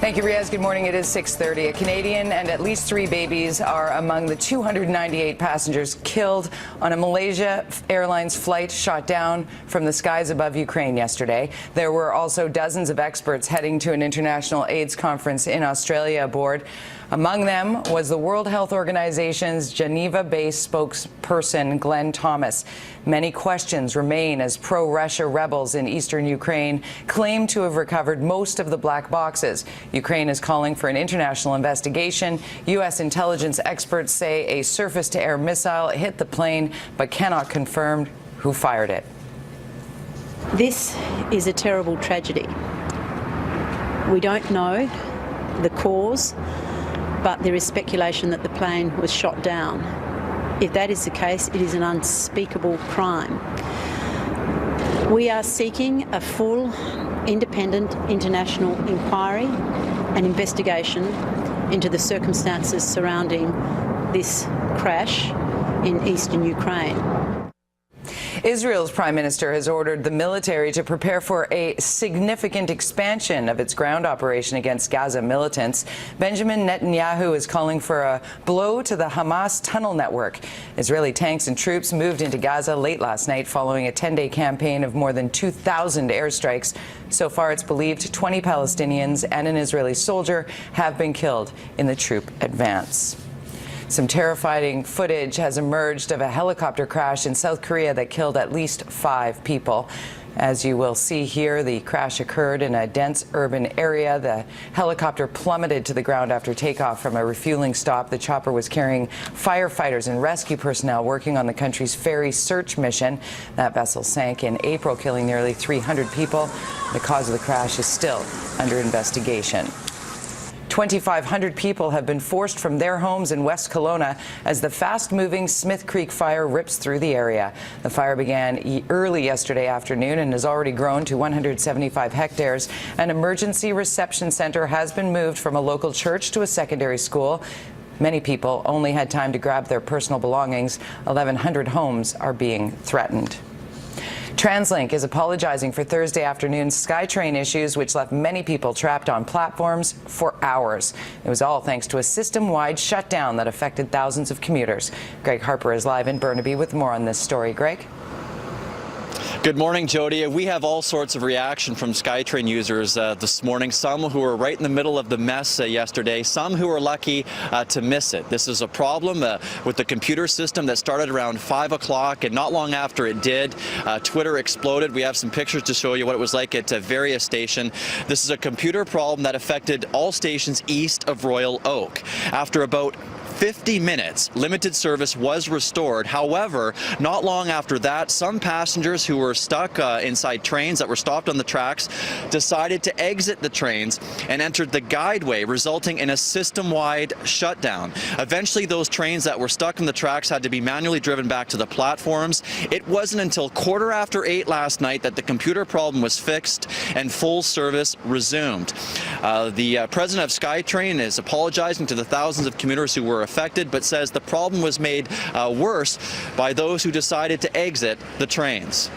Thank you, Riaz. Good morning. It is 6:30. A Canadian and at least 3 babies are among the 298 passengers killed on a Malaysia Airlines flight shot down from the skies above Ukraine yesterday. There were also dozens of experts heading to an international AIDS conference in Australia aboard. Among them was the World Health Organization's Geneva-based spokesperson, Glenn Thomas. Many questions remain as pro-Russia rebels in eastern Ukraine claim to have recovered most of the black boxes. Ukraine is calling for an international investigation. U.S. intelligence experts say a surface-to-air missile hit the plane, but cannot confirm who fired it. This is a terrible tragedy. We don't know the cause, but there is speculation that the plane was shot down. If that is the case, it is an unspeakable crime. We are seeking a full, independent international inquiry and investigation into the circumstances surrounding this crash in eastern Ukraine. Israel's prime minister has ordered the military to prepare for a significant expansion of its ground operation against Gaza militants. Benjamin Netanyahu is calling for a blow to the Hamas tunnel network. Israeli tanks and troops moved into Gaza late last night following a 10-day campaign of more than 2,000 airstrikes. So far, it's believed 20 Palestinians and an Israeli soldier have been killed in the troop advance. Some terrifying footage has emerged of a helicopter crash in South Korea that killed at least 5 people. As you will see here, the crash occurred in a dense urban area. The helicopter plummeted to the ground after takeoff from a refueling stop. The chopper was carrying firefighters and rescue personnel working on the country's ferry search mission. That vessel sank in April, killing nearly 300 people. The cause of the crash is still under investigation. 2,500 people have been forced from their homes in West Kelowna as the fast-moving Smith Creek fire rips through the area. The fire began early yesterday afternoon and has already grown to 175 hectares. An emergency reception center has been moved from a local church to a secondary school. Many people only had time to grab their personal belongings. 1,100 homes are being threatened. TransLink is apologizing for Thursday afternoon's SkyTrain issues, which left many people trapped on platforms for hours. It was all thanks to a system-wide shutdown that affected thousands of commuters. Greg Harper is live in Burnaby with more on this story. Greg? Good morning, Jody. We have all sorts of reaction from SkyTrain users this morning. Some who were right in the middle of the mess yesterday, some who were lucky to miss it. This is a problem with the computer system that started around 5 o'clock, and not long after it did, Twitter exploded. We have some pictures to show you what it was like at various stations. This is a computer problem that affected all stations east of Royal Oak. After about 50 minutes, limited service was restored. However, not long after that, some passengers who were stuck inside trains that were stopped on the tracks decided to exit the trains and entered the guideway, resulting in a system-wide shutdown. Eventually, those trains that were stuck on the tracks had to be manually driven back to the platforms. It wasn't until 8:15 last night that the computer problem was fixed and full service resumed. The president of SkyTrain is apologizing to the thousands of commuters who were affected, but says the problem was made worse by those who decided to exit the trains.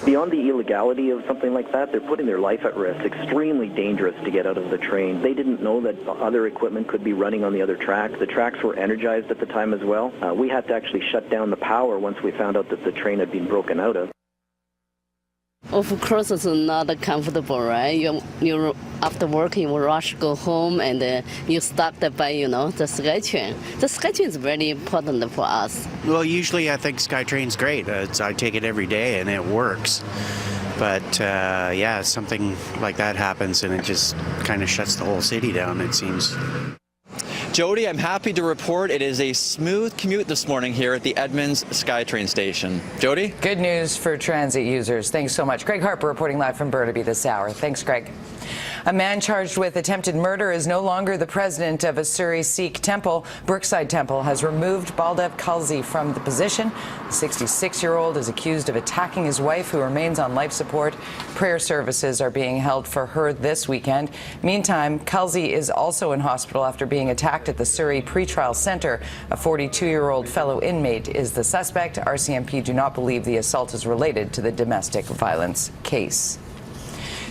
Beyond the illegality of something like that, they're putting their life at risk. Extremely dangerous to get out of the train. They didn't know that other equipment could be running on the other tracks. The tracks were energized at the time as well. We had to actually shut down the power once we found out that the train had been broken out of. Of course, it's not comfortable, right? You after work, you rush, go home, and you stuck by, the SkyTrain. The SkyTrain is very important for us. Well, usually I think SkyTrain's great. I take it every day, and it works. But, yeah, something like that happens, and it just kind of shuts the whole city down, it seems. Jody, I'm happy to report it is a smooth commute this morning here at the Edmonds SkyTrain station. Jody? Good news for transit users. Thanks so much. Greg Harper reporting live from Burnaby this hour. Thanks, Greg. A man charged with attempted murder is no longer the president of a Surrey Sikh temple. Brookside Temple has removed Baldev Khalsi from the position. The 66-year-old is accused of attacking his wife, who remains on life support. Prayer services are being held for her this weekend. Meantime, Khalsi is also in hospital after being attacked at the Surrey pretrial center. A 42-year-old fellow inmate is the suspect. RCMP do not believe the assault is related to the domestic violence case.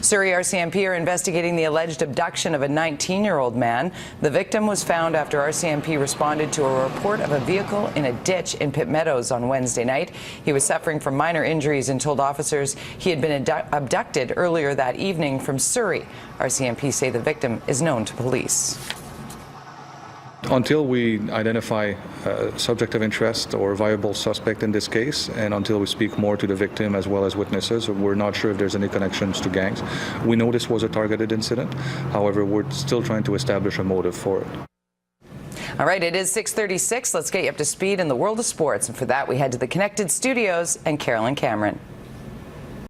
Surrey RCMP are investigating the alleged abduction of a 19-year-old man. The victim was found after RCMP responded to a report of a vehicle in a ditch in Pitt Meadows on Wednesday night. He was suffering from minor injuries and told officers he had been abducted earlier that evening from Surrey. RCMP say the victim is known to police. Until we identify a subject of interest or viable suspect in this case, and until we speak more to the victim as well as witnesses, we're not sure if there's any connections to gangs. We know this was a targeted incident. However, we're still trying to establish a motive for it. All right, it is 6:36. Let's get you up to speed in the world of sports. And for that, we head to the Connected Studios and Carolyn Cameron.